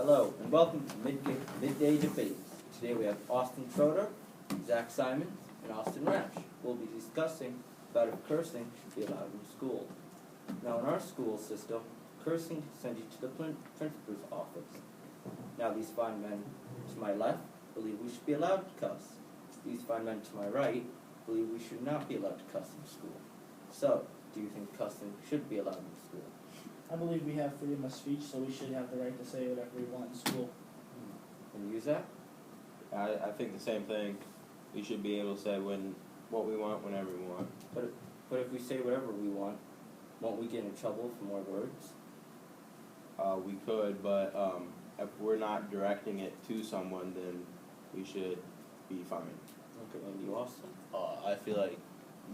Hello, and welcome to Midday Debates. Today we have Austin Schroeder, Zach Simons, and Austin Rash. We'll be discussing about if cursing should be allowed in school. Now, in our school system, cursing sends you to the principal's office. Now, these fine men to my left believe we should be allowed to cuss. These fine men to my right believe we should not be allowed to cuss in school. So, do you think cussing should be allowed in school? I believe we have freedom of speech, so we should have the right to say whatever we want in school. And you, Zach? I think the same thing. We should be able to say what we want whenever we want. But if we say whatever we want, won't we get in trouble for more words? We could, but if we're not directing it to someone, then we should be fine. Okay, and you, Austin? I feel like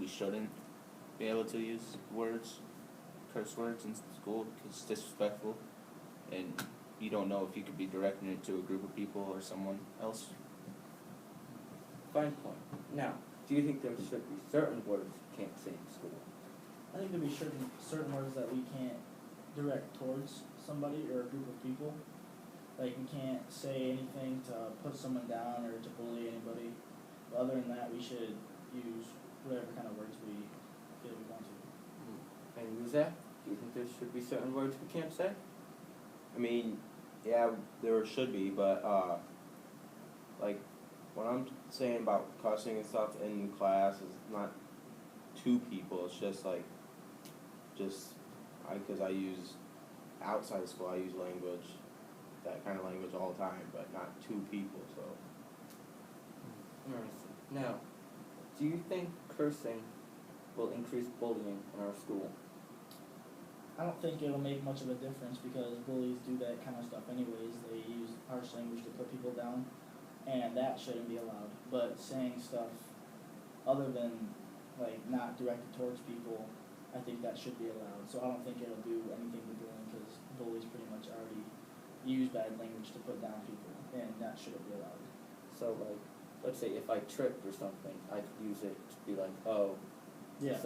we shouldn't be able to use curse words in school because it's disrespectful, and you don't know if you could be directing it to a group of people or someone else. Fine point. Now, do you think there should be certain words you can't say in school? I think there be certain words that we can't direct towards somebody or a group of people. Like, we can't say anything to put someone down or to bully anybody. But other than that, we should use whatever kind of words we feel we want to. And you, Zach? Do you think there should be certain words we can't say? I mean, yeah, there should be, but like what I'm saying about cussing and stuff in class is not to people. It's just because I use outside of school, I use language, that kind of language all the time, but not to people. So. Interesting. Now, do you think cursing will increase bullying in our school? I don't think it'll make much of a difference because bullies do that kind of stuff anyways. They use harsh language to put people down, and that shouldn't be allowed. But saying stuff other than, like, not directed towards people, I think that should be allowed. So I don't think it'll do anything to bullying because bullies pretty much already use bad language to put down people, and that shouldn't be allowed. So, like, let's say if I tripped or something, I could use it to be like, oh. Yeah,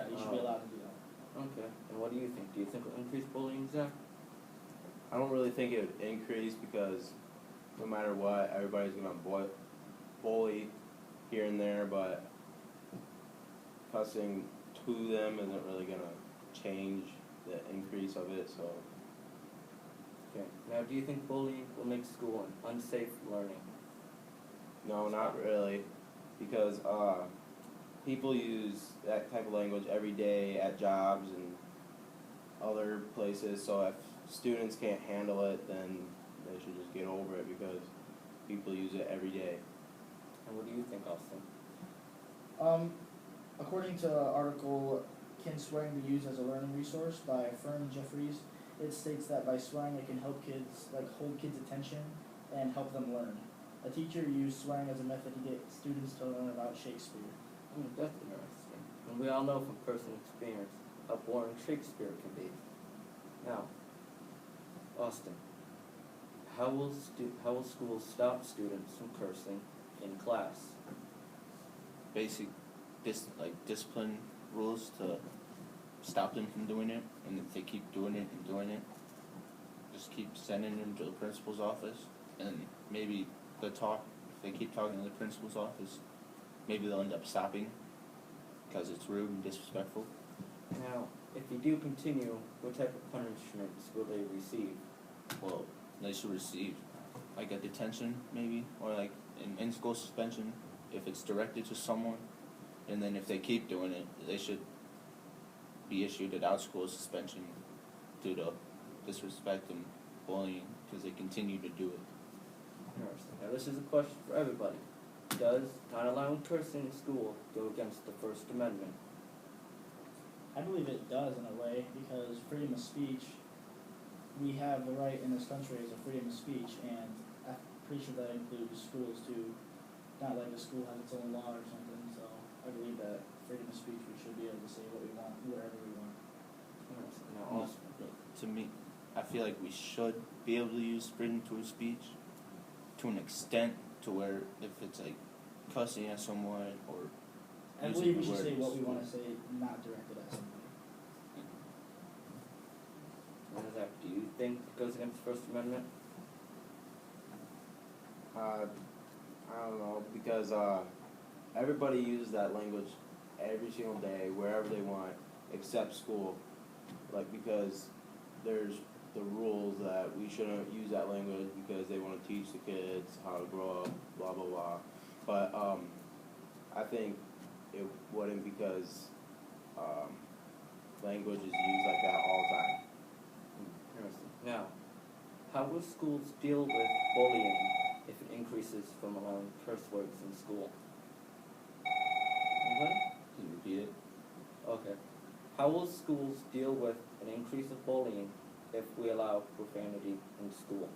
you should be allowed to do that. Okay. And what do you think? Do you think it'll increase bullying, Zach? I don't really think it would increase because no matter what, everybody's going to bully here and there, but cussing to them isn't really going to change the increase of it, so. Okay. Now, do you think bullying will make school an unsafe learning? No, not really, because people use that type of language every day at jobs and other places, so if students can't handle it, then they should just get over it because people use it every day. And what do you think, Austin? According to the article, Can Swearing Be Used as a Learning Resource by Fern Jeffries, it states that by swearing it can help kids, hold kids' attention and help them learn. A teacher used swearing as a method to get students to learn about Shakespeare. That's interesting. And we all know from personal experience how boring Shakespeare can be. Now, Austin, how will schools stop students from cursing in class? Basic discipline rules to stop them from doing it, and if they keep doing it, just keep sending them to the principal's office, and maybe if they keep talking to the principal's office, maybe they'll end up stopping because it's rude and disrespectful. Now, if you do continue, what type of punishments will they receive? Well, they should receive like a detention maybe, or like an in-school suspension if it's directed to someone, and then if they keep doing it, they should be issued an out-school suspension due to disrespect and bullying because they continue to do it. Interesting. Now, this is a question for everybody. Does not allowing cursing in school go against the First Amendment? I believe it does in a way because freedom of speech, we have the right in this country as a freedom of speech, and I'm pretty sure that includes schools too. Not like a school has its own law or something, so I believe that freedom of speech, we should be able to say what we want, wherever we want. Interesting. Now, also, To me, I feel like we should be able to use freedom of speech to an extent to where if it's like cussing at someone or I believe we should say what we want to say, not directed at somebody. Zach, do you think it goes against the First Amendment? I don't know, because everybody uses that language every single day, wherever they want, except school. Like, because there's the rules that we shouldn't use that language because they want to teach the kids how to grow up, blah, blah, blah. But I think it wouldn't, because language is used like that all the time. Interesting. Now, how will schools deal with bullying if it increases from allowing curse words in school? Anybody? Can you repeat it? Okay. How will schools deal with an increase of bullying if we allow profanity in school?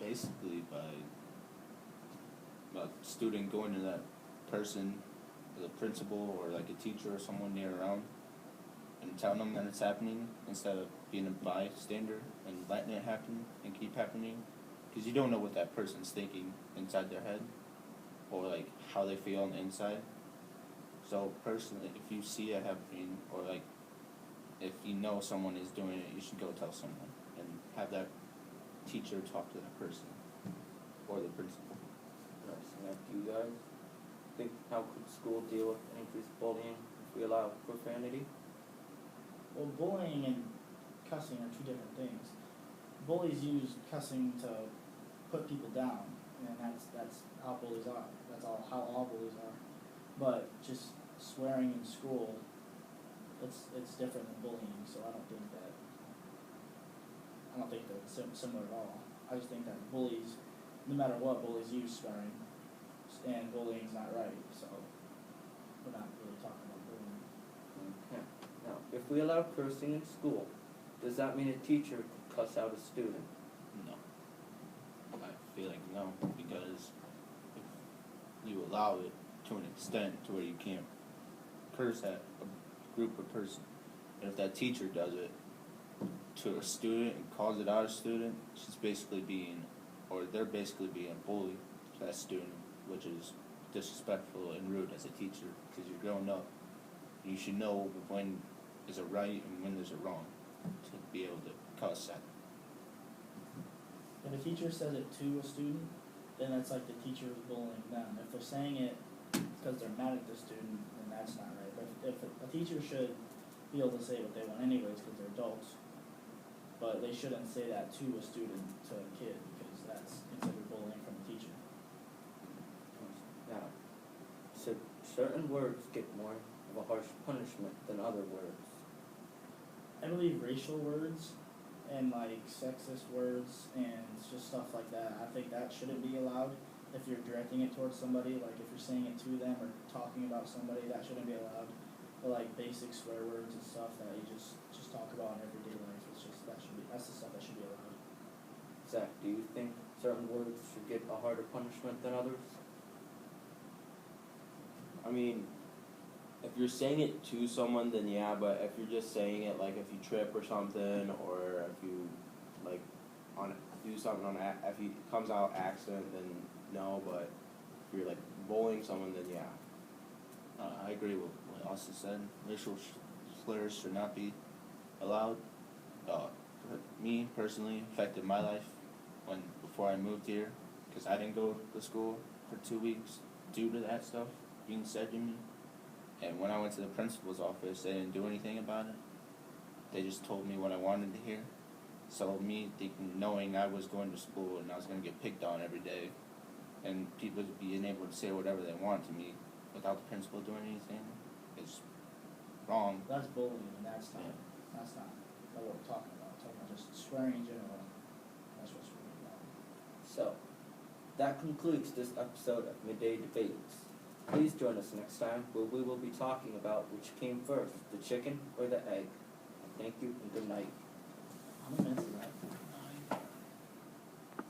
Basically, by a student going to that person, the principal or like a teacher or someone near around, and telling them that it's happening instead of being a bystander and letting it happen and keep happening, because you don't know what that person's thinking inside their head or like how they feel on the inside. So personally, if you see it happening, or like if you know someone is doing it, you should go tell someone and have that teacher talk to that person or the principal. Interesting. Now, do you guys think how could school deal with increased bullying if we allow profanity? Well, bullying and cussing are two different things. Bullies use cussing to put people down, and that's how bullies are. That's how all bullies are. But just swearing in school, it's different than bullying. So I don't think they're similar at all. I just think that bullies, no matter what, bullies use swearing, and bullying's not right. So we're not really talking about bullying. Okay. Now, if we allow cursing in school, does that mean a teacher could cuss out a student? No. I feel like no, because if you allow it to an extent to where you can't curse at a group or person, and if that teacher does it to a student and calls it out a student, she's basically being, or they're basically being a bully to that student, which is disrespectful and rude as a teacher, because you're growing up. You should know when is a right and when there's a wrong to be able to cuss at. If a teacher says it to a student, then that's like the teacher is bullying them. If they're saying it because they're mad at the student, then that's not right. But if a teacher should be able to say what they want anyways because they're adults, but they shouldn't say that to a student, to a kid, because that's considered bullying from a teacher. Now, should certain words get more of a harsh punishment than other words? I believe racial words and like sexist words and just stuff like that, I think that shouldn't be allowed if you're directing it towards somebody. Like if you're saying it to them or talking about somebody, that shouldn't be allowed. But like basic swear words and stuff that you just talk about in everyday life, that's the stuff that should be allowed. Zach, do you think certain words should get a harder punishment than others? I mean, if you're saying it to someone, then yeah, but if you're just saying it, like if you trip or something, or if you like do something if it comes out accident, then no. But if you're like bullying someone, then yeah. I agree with what Austin said. Racial slurs should not be allowed. Me personally, affected my life before I moved here, because I didn't go to school for 2 weeks due to that stuff being said to me. And when I went to the principal's office, they didn't do anything about it. They just told me what I wanted to hear. So me knowing I was going to school and I was going to get picked on every day, and people being able to say whatever they want to me without the principal doing anything is wrong. That's bullying, and that's not what we're talking about. We're talking about just swearing in general. That's what's really wrong. So, that concludes this episode of Midday Debates. Please join us next time where we will be talking about which came first, the chicken or the egg. Thank you and good night. How many minutes is that?